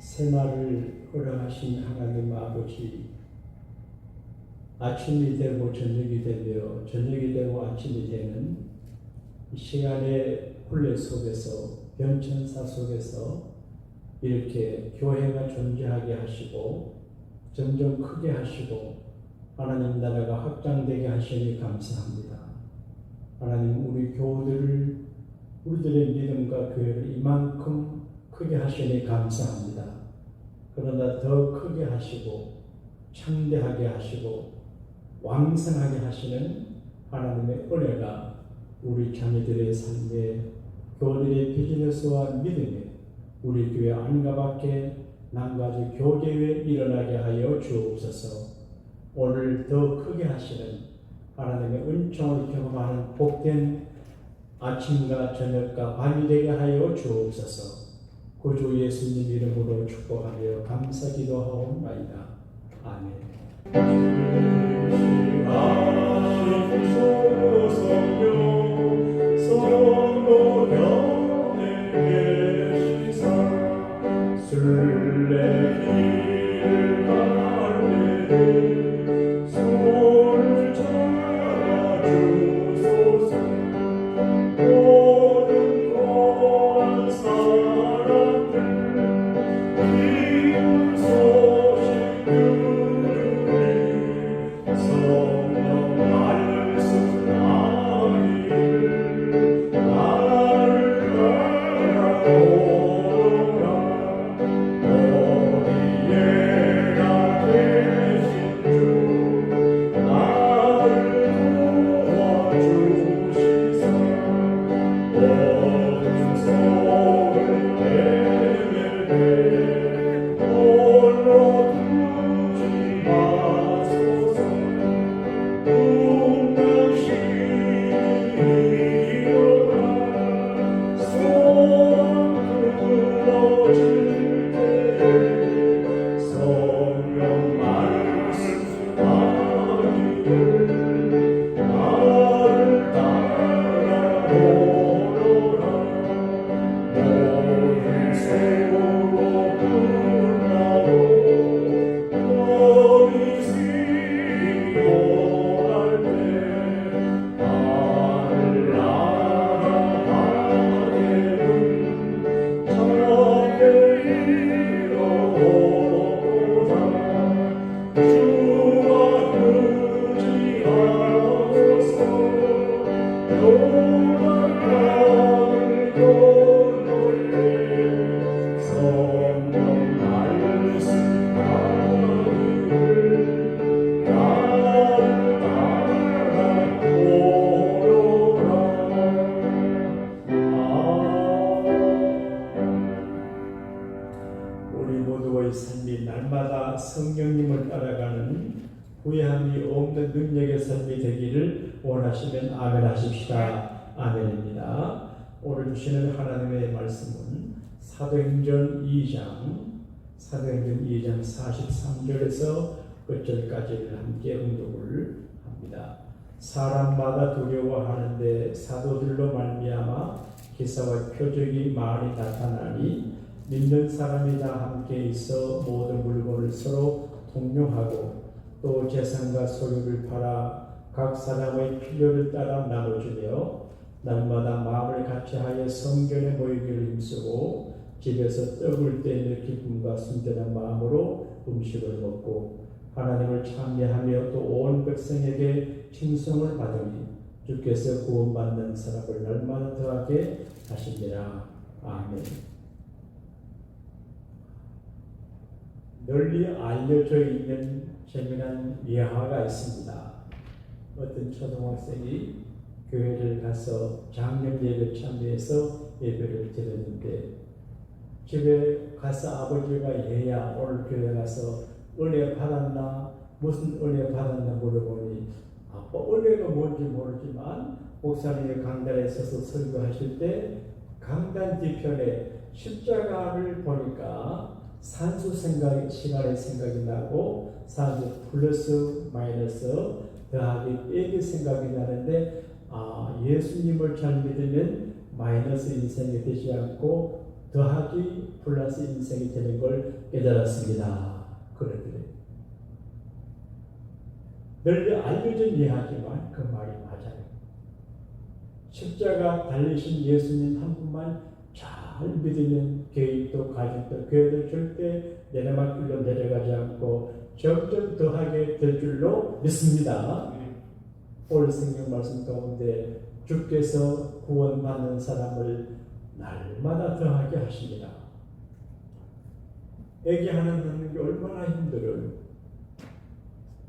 새날을 허락하신 하나님 아버지, 아침이 되고 저녁이 되며 저녁이 되고 아침이 되는 이 시간의 혼례 속에서, 변천사 속에서 이렇게 교회가 존재하게 하시고 점점 크게 하시고 하나님 나라가 확장되게 하시니 감사합니다. 하나님, 우리 교우들을, 우리들의 믿음과 교회를 이만큼 크게 하시니 감사합니다. 그러나 더 크게 하시고 창대하게 하시고 왕성하게 하시는 하나님의 은혜가 우리 자녀들의 삶에, 교우들의 비즈니스와 믿음에, 우리 교회 안과 밖에 남가주 교제에 일어나게 하여 주옵소서. 오늘 더 크게 하시는 하나님의 은총을 경험하는 복된 아침과 저녁과 밤이 되게 하여 주옵소서. 구주 예수님 이름으로 축복하며 감사 기도하옵나이다. 아멘. 날마다 성령님을 따라가는 후회함이 없는 능력의 삶이 되기를 원하시면 아멘 하십시다. 아멘입니다. 오늘 주시는 하나님의 말씀은 사도행전 2장 43절에서 끝절까지를 함께 응독을 합니다. 사람마다 두려워하는데 사도들로 말미암아 기사와 표적이 많이 나타나니 믿는 사람이 다 함께 있어 모든 물건을 서로 통용하고 또 재산과 소유를 팔아 각 사람의 필요를 따라 나눠주며 날마다 마음을 같이하여 성전에 모이기를 힘쓰고 집에서 떡을 떼며 기쁨과 순전한 마음으로 음식을 먹고 하나님을 찬미하며 또 온 백성에게 칭송을 받으니 주께서 구원받는 사람을 날마다 더하게 하시니라. 아멘. 널리 알려져 있는 재미난 예화가 있습니다. 어떤 초등학생이 교회를 가서 장례 예배 참여해서 예배를 드렸는데 집에 가서 아버지가 얘야 오늘 교회 가서 은혜 받았나? 무슨 은혜 받았나 물어보니 아빠 은혜가 뭔지 모르지만 목사님이 강단에 서서 설교하실 때 강단 뒤편에 십자가를 보니까 산수 시간의 생각이 나고 산수 플러스 마이너스 더하기 빼기 생각이 나는데 예수님을 잘 믿으면 마이너스 인생이 되지 않고 더하기 플러스 인생이 되는 걸 깨달았습니다. 그러더래요. 널리 알려진 이야기지만 그 말이 맞아요. 십자가 달리신 예수님 한 분만 잘 믿으면 개인도 가족도 교회도 절대 내려막길로 내려가지 않고 점점 더하게 될 줄로 믿습니다. 오늘 성경 말씀 가운데 주께서 구원받는 사람을 날마다 더하게 하십니다. 애기 하나 낳는 게 얼마나 힘들어요.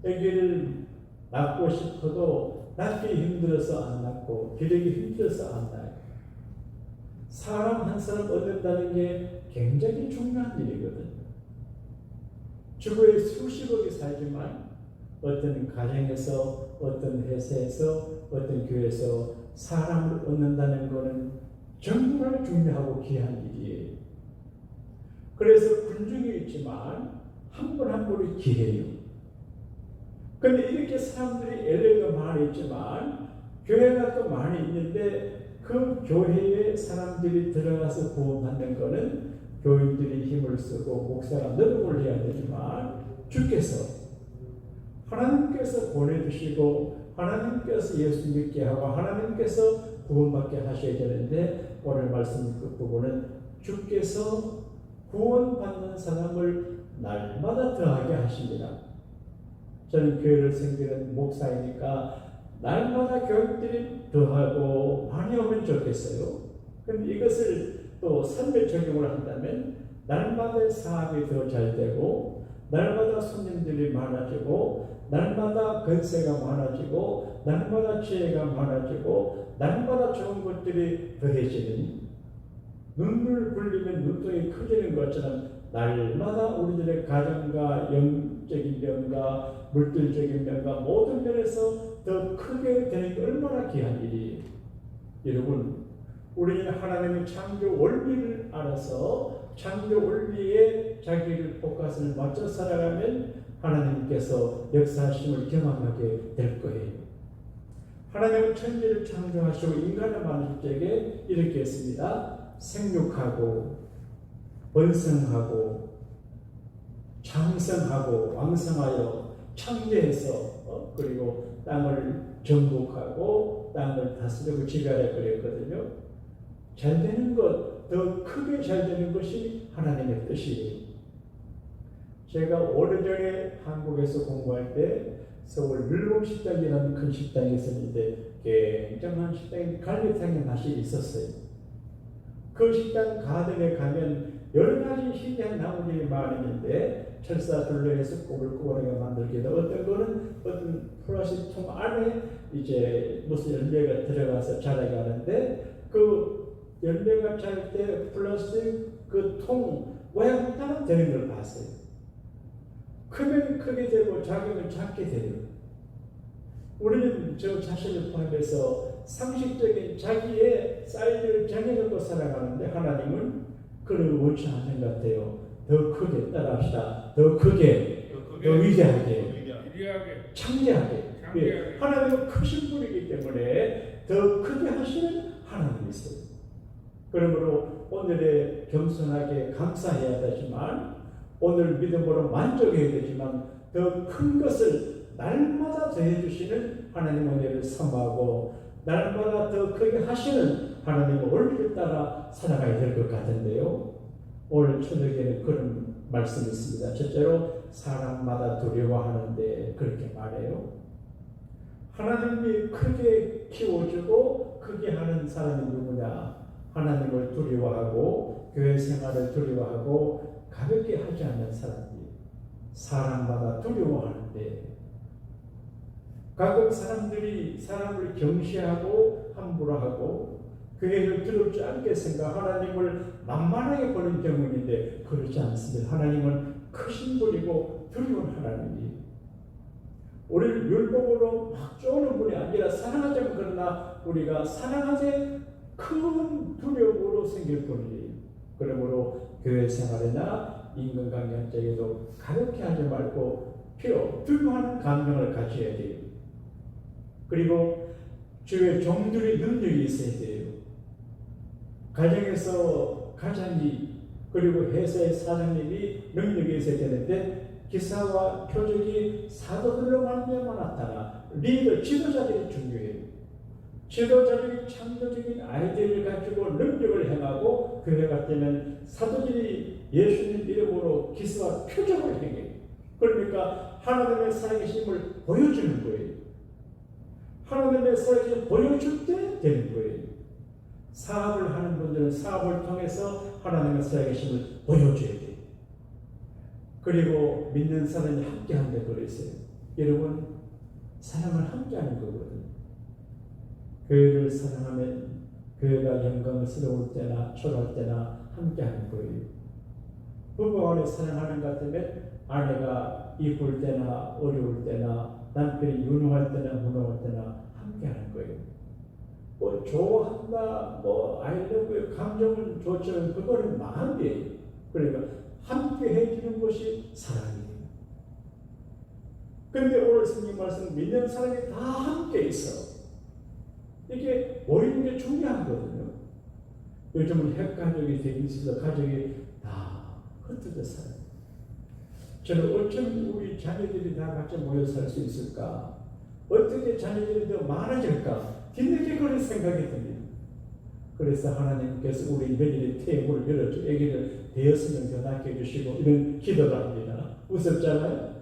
애기를 낳고 싶어도 낳기 힘들어서 안 낳고 기르기 힘들어서 안 낳아요. 사람 한 사람 얻는다는 게 굉장히 중요한 일이거든요. 지구에 수십억이 살지만 어떤 가정에서, 어떤 회사에서, 어떤 교회에서 사람을 얻는다는 것은 정말 중요하고 귀한 일이에요. 그래서 군중이 있지만 한 분 한 분이 귀해요. 그런데 이렇게 사람들이 LA도 많이 있지만 교회가 또 많이 있는데 그 교회에 사람들이 들어가서 구원받는 것은 교인들이 힘을 쓰고 목사가 노력을 해야 되지만 주께서 하나님께서 보내주시고 하나님께서 예수 믿게 하고 하나님께서 구원받게 하셔야 되는데 오늘 말씀 그 부분은 주께서 구원받는 사람을 날마다 더하게 하십니다. 저는 교회를 섬기는 목사이니까 날마다 교육들이 더하고 많이 오면 좋겠어요. 그럼 이것을 또 삶에 적용을 한다면 날마다 사업이 더 잘 되고 날마다 손님들이 많아지고 날마다 건세가 많아지고 날마다 지혜가 많아지고 날마다 좋은 것들이 더해지는 눈물 흘리면 눈동이 커지는 것처럼 날마다 우리들의 가정과 영적인 면과 물질적인 면과 모든 면에서 더 크게 되는 게 얼마나 귀한 일이에요. 여러분, 우리는 하나님의 창조 원리를 알아서 창조 원리에 자기를 포커스를 맞춰 살아가면 하나님께서 역사하심을 경험하게 될 거예요. 하나님은 천지를 창조하시고 인간을 만들 때에 이렇게 했습니다. 생육하고 번성하고 장성하고 왕성하여 창조해서 그리고 땅을 정복하고 땅을 다스리고 지배하려 그랬거든요. 잘 되는 것, 더 크게 잘 되는 것이 하나님의 뜻이에요. 제가 오래전에 한국에서 공부할 때 서울 율곡식당이라는 큰 식당이 있었는데 굉장한 식당에 갈비탕의 맛이 있었어요. 그 식당 가든에 가면 여러 가지 신기한 나무들이 많이 있는데 철사 둘러해서 꼬불꼬불하게 만들기도 어떤 거는 어떤 플라스틱 통 안에 이제 무슨 열매가 들어가서 자라게 하는데 그 열매가 자랄 때 플라스틱 그 통 모양이 따라 되는 걸 봤어요. 크면 크게 되고 작으면 작게 돼요. 우리는 저 자신을 포함해서 상식적인 자기의 사이즈를 정해놓고 살아가는데 하나님은 그를 원치 않는 것 같아요. 더 크게 따라합시다. 더 크게, 더 위대하게, 창대하게. 예, 하나님은 크신 분이기 때문에 더 크게 하시는 하나님이세요. 그러므로 오늘의 겸손하게 감사해야 되지만 오늘 믿음으로 만족해야 되지만 더 큰 것을 날마다 더해주시는 하나님 은혜를 사모하고 날마다 더 크게 하시는 하나님의 원리를 따라 살아가야 될 것 같은데요. 오늘 저녁에는 그런 말씀이 있습니다. 첫째로 사람마다 두려워하는데 그렇게 말해요. 하나님이 크게 키워주고 크게 하는 사람이 누구냐? 하나님을 두려워하고 교회 생활을 두려워하고 가볍게 하지 않는 사람들이 사람마다 두려워하는데 가끔 사람들이 사람을 경시하고 함부로 하고 교회를 두렵지 않게 생각 하나님을 만만하게 보는 경우인데 그렇지 않습니다. 하나님은 크신 분이고 두려운 하나님이 우리를 율법으로 막 쪼는 분이 아니라 사랑하자면 그러나 우리가 사랑하되 큰 두려움으로 생길 뿐이에요. 그러므로 교회 생활이나 인간관계 한쪽에도 가볍게 하지 말고 두려워하는 감정을 가져야 돼요. 그리고 주의 종들의 능력이 있어야 돼요. 가정에서 가장이 그리고 회사의 사장님이 능력이 있어야 되는데 기사와 표적이 사도들로 말미암아 나타나 리더 지도자들이 중요해요. 지도자들이 창조적인 아이디어를 가지고 능력을 행하고 교회가 되면 사도들이 예수님 이름으로 기사와 표적을 행해요. 그러니까 하나님의 살아계심을 보여주는 거예요. 하나님의 살아계심을 보여줄 때 되는 거예요. 사업을 하는 분들은 사업을 통해서 하나님의 살아계심을 보여줘야 돼요. 그리고 믿는 사람이 함께한다고 그랬어요. 여러분, 사랑을 함께하는 거거든요. 교회를 사랑하면 교회가 영광스러울 때나 초라할 때나 함께하는 거예요. 부부 안에 사랑하는 것 같으면 아내가 이쁠 때나 어려울 때나 남편이 유능할 때나 무능할 때나 함께하는 거예요. 뭐 좋아한다, 뭐 아이러브 감정은 좋지만 그거는 마음이에요. 그러니까 함께 해주는 것이 사랑이에요. 그런데 오늘 성경 말씀 믿는 사람이 다 함께 있어. 이게 모이는 게 중요하거든요. 요즘은 핵가족이 되어 있어서 가족이 다 흩어져 살아요. 저는 어쩜 우리 자녀들이 다 같이 모여 살 수 있을까? 어떻게 자녀들이 더 많아질까? 뒤늦게 그런 생각이 듭니다. 그래서 하나님께서 우리 며느리 태음을 열어줘 애기를 대여섯 명 더 낳게 해주시고 이런 기도를 합니다. 무섭잖아요?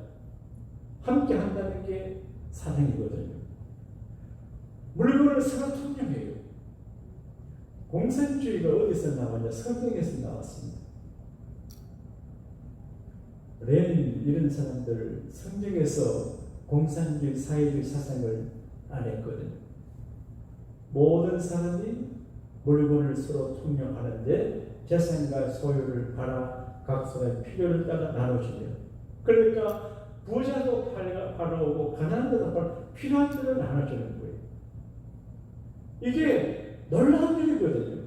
함께 한다는 게 사랑이거든요. 물건을 서로 통용해요. 공산주의가 어디서 나왔냐? 성경에서 나왔습니다. 레닌 이런 사람들 성경에서 공산주의 사회주의 사상을 안 했거든요. 모든 사람이 물건을 서로 통용하는데 재산과 소유를 팔아 각 사람의 필요를 따라 나눠주며 그러니까 부자도 팔아오고 가난한 데도 필요한 대로 나눠주는 거예요. 이게 놀라운 일이거든요.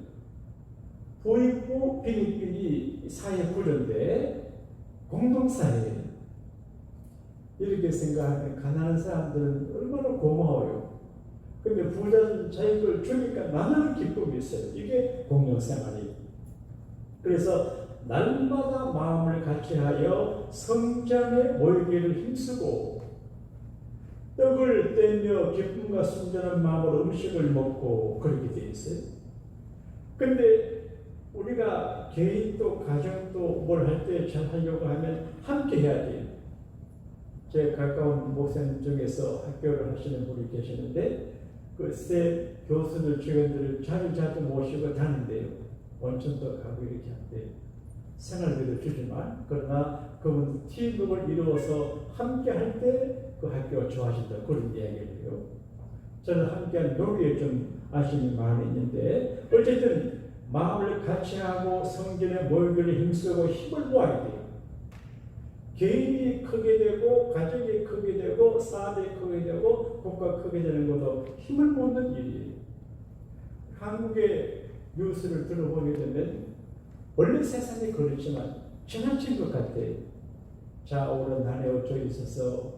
부익부 빈익빈이 사회 구조인데 공동사회예요. 이렇게 생각하면 가난한 사람들은 얼마나 고마워요. 근데 부자는 자기 걸 주니까 나누는 기쁨이 있어요. 이게 공동생활이에요. 그래서 날마다 마음을 같이하여 성장에 모이기를 힘쓰고 떡을 떼며 기쁨과 순전한 마음으로 음식을 먹고 그렇게 돼 있어요. 근데 우리가 개인도 가정도 뭘 할 때 잘 하려고 하면 함께 해야 돼요. 제 가까운 목사님 중에서 학교를 하시는 분이 계시는데 그 세 교수들 주변들을 자주 모시고 다닌대요. 온천도 가고 이렇게 한대요. 생활비도 주지만 그러나 그분 팀워크를 이루어서 함께 할 때 그 학교가 좋아진다 그런 이야기를 해요. 저는 함께하는 요리에 좀 아쉬움이 많이 있는데 어쨌든 마음을 같이 하고 성전에 모이기를 힘쓰고 힘을 모아야 돼요. 개인이 크게 되고 가정이 크게 되고 사업이 크게 되고 국가 크게 되는 것도 힘을 모으는 일이에요. 한국의 뉴스를 들어보게 되면 원래 세상이 그렇지만 지나친 것 같아요. 자, 오늘 난에 어쩌고 있어서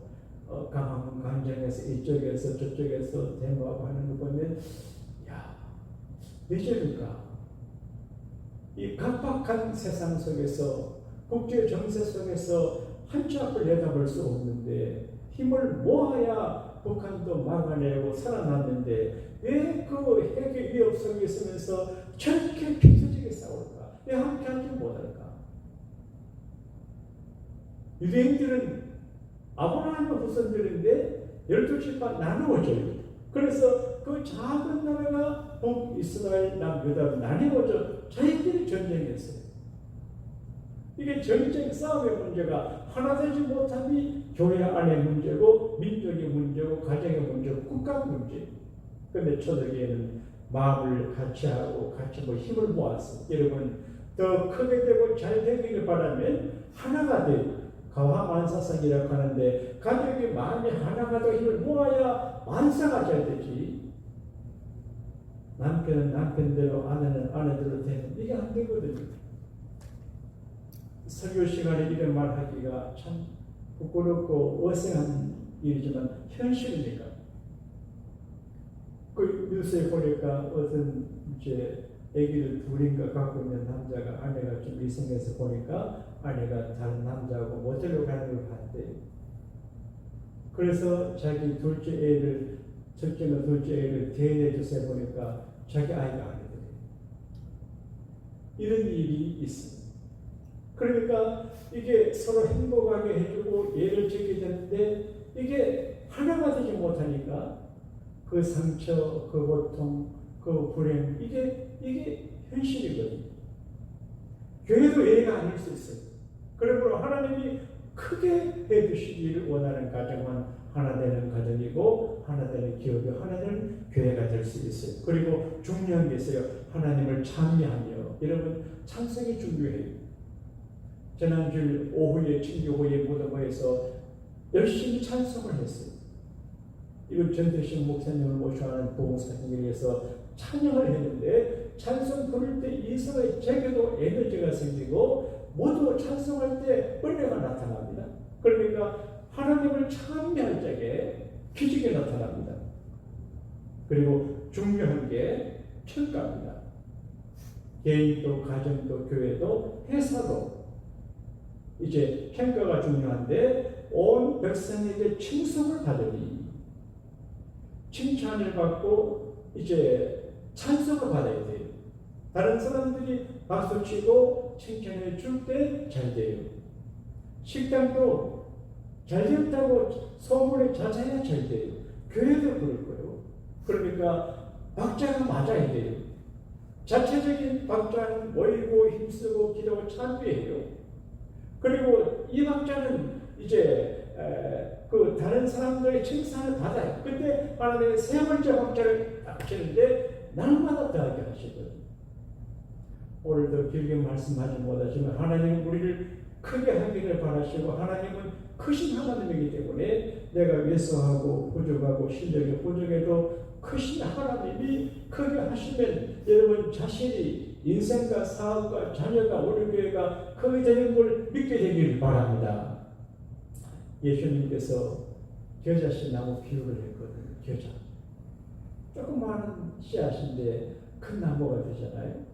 강화문 광장에서 이쪽에서 저쪽에서 데모하고 하는 거 보면 야, 왜 저럴까? 이 각박한 세상 속에서 국제 정세 속에서 한치 앞을 내다볼 수 없는데 힘을 모아야 북한도 막아내고 살아났는데 왜 그 핵의 위협 속에 있으면서 저렇게 피터지게 싸울까? 왜 함께하지 못할까? 유대인들은 아브라함의 후손들인데 12지파 나누어져요. 그래서 그 작은 나라가 북이스라엘 남유다로 나뉘어져 자기들이 전쟁했어요. 이게 전쟁 싸움의 문제가 하나 되지 못함이 교회 안의 문제고 민족의 문제고 가정의 문제고 국가 문제. 그런데 초대교회는 마음을 같이 하고 같이 힘을 모았어요. 여러분 더 크게 되고 잘 되기를 바라면 하나가 되고 가화만사성이라고 하는데 가족이 마음이 하나가 더 힘을 모아야 만사가 잘 되지. 남편은 남편대로 아내는 아내대로 되는 이게 안 되거든요. 설교 시간에 이런 말 하기가 참 부끄럽고 어색한 일이지만 현실이니까. 그 뉴스에 보니까 어떤 이제 아기를 둘인가 갖고 있는 남자가 아내가 좀 이상해서 보니까 아내가 다른 남자하고 모텔로 가는 걸 봤대요. 그래서 자기 둘째 애를, 첫째나 둘째 애를 대해 주세 보니까 자기 아이가 아니더래요. 이런 일이 있어요. 그러니까 이게 서로 행복하게 해주고 예를 지게 되는데 이게 하나가 되지 못하니까 그 상처, 그 고통, 그 불행, 이게 현실이거든요. 교회도 예가 아닐 수 있어요. 그러므로 하나님이 크게 해주시기를 원하는 가정은 하나 되는 가정이고 하나 되는 기업이 하나 되는 교회가 될 수 있어요. 그리고 중요한 게 있어요. 하나님을 찬미하며, 여러분 찬송이 중요해요. 지난주 오후에 친교회 무덤에서 열심히 찬송을 했어요. 이건 전대식 목사님을 모셔하는 보험사님에 의해서 찬양을 했는데 찬송 부를 때 이성의 제게도 에너지가 생기고 모두 찬송할 때 은혜가 나타납니다. 그러니까 하나님을 찬미할 적에 기적이 나타납니다. 그리고 중요한 게 평가입니다. 개인도 가정도 교회도 회사도 이제 평가가 중요한데 온 백성에게 칭송을 받으니 칭찬을 받고 이제 찬송을 받아야 돼요. 다른 사람들이 박수치고 칭찬해 줄 때 잘 돼요. 식당도 잘 됐다고 소문을 자자야 잘 돼요. 교회도 그럴 거예요. 그러니까 박자가 맞아야 돼요. 자체적인 박자는 모이고 힘쓰고 기도하고 찬미해요. 그리고 이 박자는 이제 그 다른 사람들의 칭찬을 받아요. 근데 하나님의 세 번째 박자를 딱 치는데 날마다 더하게 하시거든요. 오늘도 길게 말씀하지 못하지만 하나님은 우리를 크게 하기를 바라시고 하나님은 크신 하나님이기 때문에 내가 왜소하고 부족하고 실력이 부족해도 크신 하나님이 크게 하시면 여러분 자신이 인생과 사업과 자녀가 우리 교회가 크게 되는 걸 믿게 되기를 바랍니다. 예수님께서 겨자씨 나무 비유를 했거든요. 겨자. 조그마한 씨앗인데 큰 나무가 되잖아요.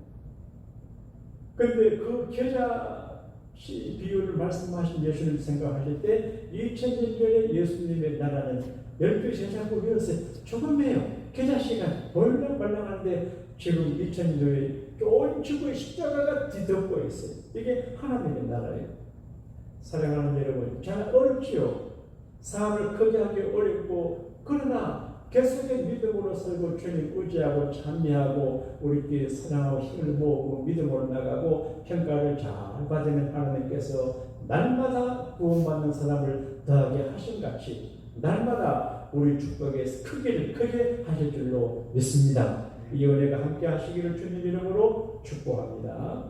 근데 그 겨자씨 비유를 말씀하신 예수님 생각하실 때 2000년 전에 예수님의 나라는 12제자고 되었어요. 조금이에요. 겨자씨가 벌렁벌렁한데 지금 2000년 전에 좋은 지구의 십자가가 뒤덮고 있어요. 이게 하나님의 나라예요. 사랑하는 여러분, 잘 어렵지요. 사업을 크게 하기 어렵고 그러나 계속의 믿음으로 살고 주님 의지하고 찬미하고 우리끼리 사랑하고 힘을 모으고 믿음으로 나가고 평가를 잘 받으면 하나님께서 날마다 구원받는 사람을 더하게 하신 같이 날마다 우리 축복의 크기를 크게 하실 줄로 믿습니다. 이 은혜가 함께 하시기를 주님 이름으로 축복합니다.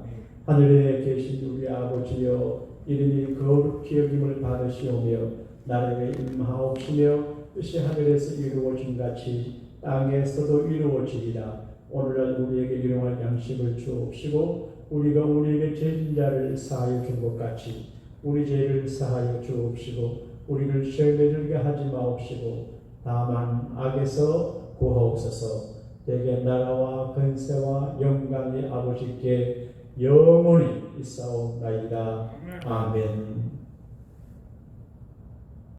하늘에 계신 우리 아버지여, 이름이 거룩히 여김을 받으시오며 나라에 임하옵시며 뜻이 하늘에서 이루어진 같이 땅에서도 이루어지리라. 오늘날 우리에게 일용할 양식을 주옵시고 우리가 우리에게 죄진 자를 사하여 준 것 같이 우리 죄를 사하여 주옵시고 우리를 시험에 들게 하지 마옵시고 다만 악에서 구하옵소서. 대개 나라와 권세와 영광이 아버지께 영원히 있사옵나이다. 아멘.